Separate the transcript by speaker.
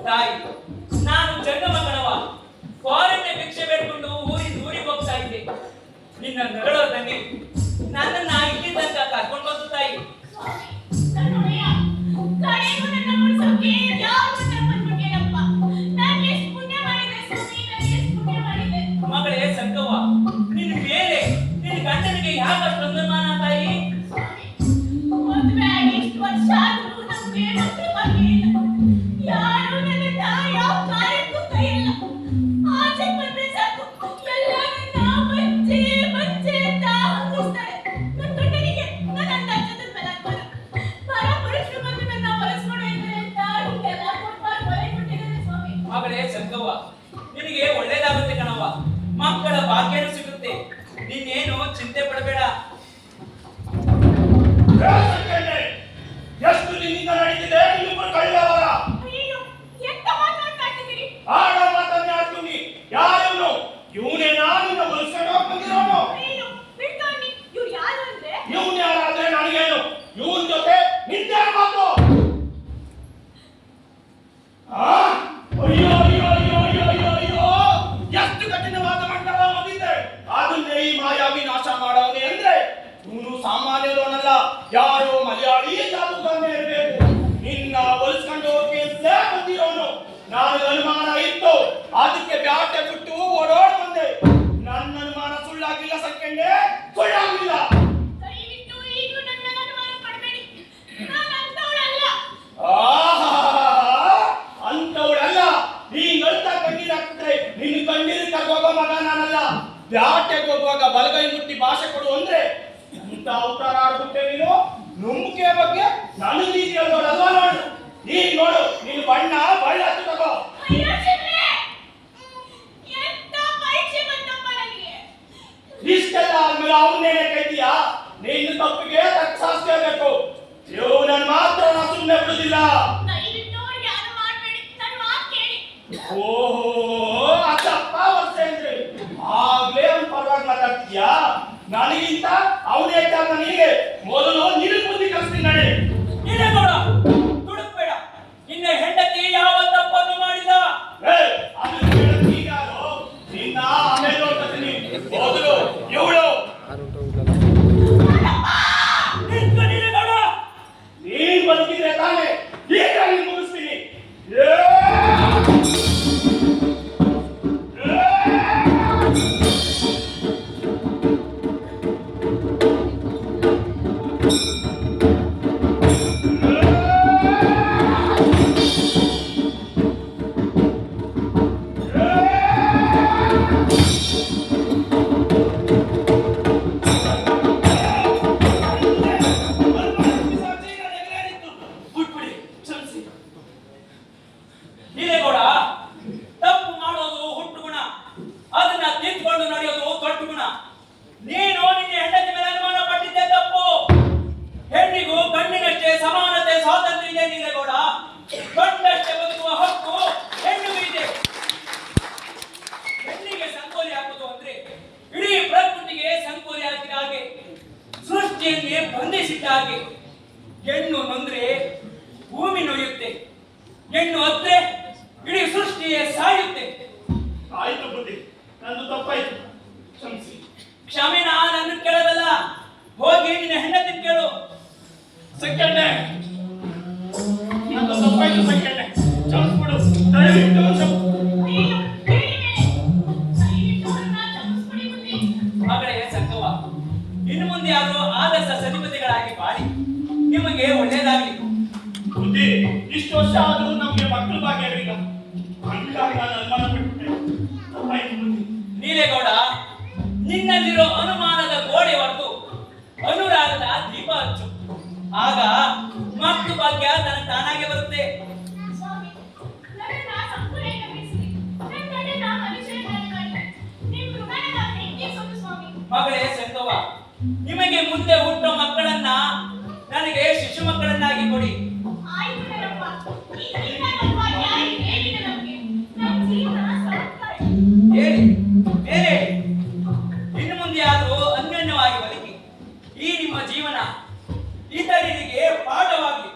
Speaker 1: ತಾಯಿ, ನಾನು ಜಂಗಮ ಕಣವ. ಫಾರಿನ್ ಭಿಕ್ಷೆ ಬೇಡ್ಕೊಂಡು ಊರಿಗೆ ಹೋಗ್ತಾ ಇದ್ದೆ. ನಿನ್ನ ನರಳೋ ತಂಗಿ ನನ್ನನ್ನ ಇಲ್ಲಿ ತನಕ ಕರ್ಕೊಂಡು ಬಂದು ತಾಯಿ. ಮಗಳೇ ಸಂಗವ್ವ, ನಿನ್ನ ಮೇಲೆ ನಿನ್ನ ಗಂಡನಿಗೆ ಯಾಕಷ್ಟು ಅನುಮಾನ ತಾಯಿ? ಮಗಳೇ ಸಂಗವ್ವ, ನಿನಗೆ ಒಳ್ಳೇದಾಗುತ್ತೆ ಕಣವ್ವ. ಮಕ್ಕಳ ಭಾಗ್ಯನೂ ಸಿಗುತ್ತೆ. ನೀನೇನು ಚಿಂತೆ ಪಡಬೇಡ.
Speaker 2: ಎಷ್ಟು ನಿನ್ನಿಂದ ನಡೀತಿದೆ ನಿನ್ನ ಕಳೆದವರ ಆಡ ಮಾತನ್ನೇ ಆಡ್ತೀನಿ. ಯಾರು ಇವನೇ? ನಾನಿನ್ನ ಹೊಲಿಸ್ಕೊಂಡು ಬಂದಿರೋನು. ಇವನ್ ಯಾರಾದ್ರೆ ನನಗೇನು? ಇವನ್ ಜೊತೆ ನಿಂತೆ ಮಾತು. ಅಯ್ಯೋ ಅಯ್ಯೋ ಅಯ್ಯೋ ಅಯ್ಯೋ ಅಯ್ಯೋ ಅಯ್ಯೋ, ಎಷ್ಟು ಕಠಿಣವಾದ ಮಂಡಲ ಮದಿದ್ದೆ. ಅದನ್ನೇ ಈ ಮಾಯಾವಿ ನಾಶ ಮಾಡೋನೆ ಅಂದ್ರೆ ಇವನು ಸಾಮಾನ್ಯದವನಲ್ಲ, ಯಾರೋ ಮಲಯಾಳಿ ಜಾದೂಗಾರನೇ ಇರಬೇಕು. ನಿನ್ನ ಹೊಲಿಸ್ಕೊಂಡು ಹೋಗಿ ಅಂತಲೇ ಬಂದಿರೋನು. ನಾನು ಅನುಮಾನ ಇತ್ತು, ಅದಕ್ಕೆ ಬ್ಯಾಟೆ ಬಿಟ್ಟು ಓಡೋಡ್ ಬಂದೆ. ನನ್ನ ಅನುಮಾನ ಸುಳ್ಳಾಗಿಲ್ಲ ಸಂಕಂಡೆ, ಸುಳ್ಳಾಗಿಲ್ಲ. ಅಂತವಳಲ್ಲ. ನೀನ್ ಅಳ್ತಾ ಕಣ್ಣೀರ್ ಹಾಕಿದ್ರೆ ನಿನ್ನ ಕಣ್ಣೀರು ತಗೋಗೋ ಮಗ ನಾನಲ್ಲ. ಬ್ಯಾಟೆಗೆ ಹೋಗುವಾಗ ಬಲಗೈ ಮುಟ್ಟಿ ಭಾಷೆ ಕೊಡು ಅಂದ್ರೆ ಇಂತ ಅವತಾರ ಆಡ್ಬಿಟ್ಟೆ ನೀನು. ನಂಬಿಕೆ ಬಗ್ಗೆ ನನಗೆ ನೀತಿ ಹೇಳೋದಲ್ವಾ? ನೋಡು ನೀನ್ ನೋಡು, ನೀನು ಬಣ್ಣ ಬಳ್ಳ ತಗೋ. ಇಷ್ಟೆಲ್ಲ ಆದ್ಮೇಲೆ ಅವನ್ನೇನೆ ಕೈತೀಯಾ? ನಿನ್ನ ತಪ್ಪಿಗೆ ತಕ್ಕ ಶಾಸ್ತಿ ಬೇಕು. ಇವನನ್ನು ಮಾತ್ರ ನಾ ಸುಮ್ಮನೆ ಬಿಡುದಿಲ್ಲ. ಓಹೋ ಅದಪ್ಪ ವರ್ಷೇಂದ್ರಿ, ಆಗ್ಲೇ ಅವ್ನ ಪರವಾಗಿ ಮಾತಾಡ್ತೀಯಾ? ನನಗಿಂತ ಅವನೇ ಹೆಚ್ಚಾಗ ನಿನಗೆ ಮೊದಲು ನಿನಗೆ ಬುದ್ಧಿ ಕಲಿಸ್ತೀನಿ. ನಡೆ
Speaker 1: ನೀನೇ ನೋಡ, ದುಡುಕ್ಬೇಡ. ನಿನ್ನ ಹೆಂಡತಿ ಯಾವ ತಪ್ಪನ್ನು ಮಾಡಿದ?
Speaker 2: ಅದನ್ನ ಹೇಳಕ್ ಹೀಗಾರು ನಿನ್ನ ಆಮೇಲೆ ನೋಡ್ತೀನಿ. ಮೊದಲು ಇವಳು ನೀನ್ ಬದುಕಿದ್ರೆ ತಾನೇ ಈಗ ನೀನ್ ಮುಗಿಸ್ತೀನಿ.
Speaker 1: ಬಂಧಿಸಿದ್ದಾಗೆ. ಹೆಣ್ಣು ನೊಂದ್ರೆ ಭೂಮಿ ನೋಯುತ್ತೆ, ಹೆಣ್ಣು ಅತ್ತೆ ಇಡೀ ಸೃಷ್ಟಿಯೇ ಸಾಯುತ್ತೆ.
Speaker 2: ಆಯ್ತು ಬುದ್ಧಿ, ನಂದು ತಪ್ಪಾಯ್ತು, ಕ್ಷಮಿಸಿ.
Speaker 1: ಕ್ಷಮೆ ನಾನು ಕೇಳೋದಲ್ಲ, ಹೋಗಿ ನಿನ್ನ ಹೆಂಡತಿ ಕೇಳು.
Speaker 2: ಸಂಕಣ್ಣೆ, ನಂದು ತಪ್ಪಾಯ್ತು ಸಂಕಣ್ಣೆ, ಕ್ಷಮಿಸ್ಬಿಡು. ದಯವಿಟ್ಟು
Speaker 1: ಮಗಳೇ ಸಂಗವ್ವ, ಇನ್ನು ಮುಂದೆ ಯಾರು ಆದರ್ಶ ಸತಿಪತಿಗಳಾಗಿ ಬಾಳಿ ನಿಮಗೆ ಒಳ್ಳೇದಾಗ್ಲಿ.
Speaker 2: ಬುದ್ಧಿ ಇಷ್ಟು ವರ್ಷ ಆದರೂ ನಮ್ಗೆ ಮಕ್ಕಳು ಭಾಗ್ಯವಿಲ್ಲ. ಹಂಗಾಗಿ ನಾನು ಅನುಮಾನ ಪಟ್ಟೆ. ಆಯ್ತು ಬುದ್ಧಿ.
Speaker 1: ನೀಲೇಗೌಡ, ನಿನ್ನಲ್ಲಿರೋ ಅನುಮಾನದ ಗೋಡೆ ಹೊರತು ಅನುರಾಗದ ದೀಪ ಹಚ್ಚು. ಆಗ ಮಕ್ಕಳು ಭಾಗ್ಯ ತನ್ನ ತಾನಾಗೆ ಬರುತ್ತೆ.
Speaker 3: ಸ್ವಾಮಿ, ನನ್ನನ್ನ ಸಂಪೂರ್ಣ ಬಿಡಿಸಿ. ನನ್ನನ್ನ ಮನುಷ್ಯರನ್ನಾಗಿ ಮಾಡಿ. ನಿಮ್ಮ ಋಣನ ನಾನು ತೀರಿಸೋದು ಸ್ವಾಮಿ.
Speaker 1: ಮಗಳೇ ಸಂತೋವ, ನಿಮಗೆ ಮುಂದೆ ಹುಟ್ಟೋ ಮಕ್ಕಳನ್ನ ನನಗೆ ಶಿಶು ಮಕ್ಕಳನ್ನಾಗಿ ಕೊಡಿ.
Speaker 3: ಆಯ್ತು ನನ್ನಪ್ಪ. ಈ ನನ್ನ ಭಾಗ್ಯ ಹೇಳಿದೆ ನಮಗೆ. ನನ್ನ ಜೀವನ ಸಾರ್ಥಕ.
Speaker 1: ಹೇಳಿ, ಬೇರೆ ಹೇಳಿ. ಇನ್ನು ಮುಂದೆ ಆದರೂ ಅನ್ಯೋನ್ಯವಾಗಿ ಬದುಕಿ. ಈ ನಿಮ್ಮ ಜೀವನ ಇತರರಿಗೆ ಪಾಠವಾಗಲಿ.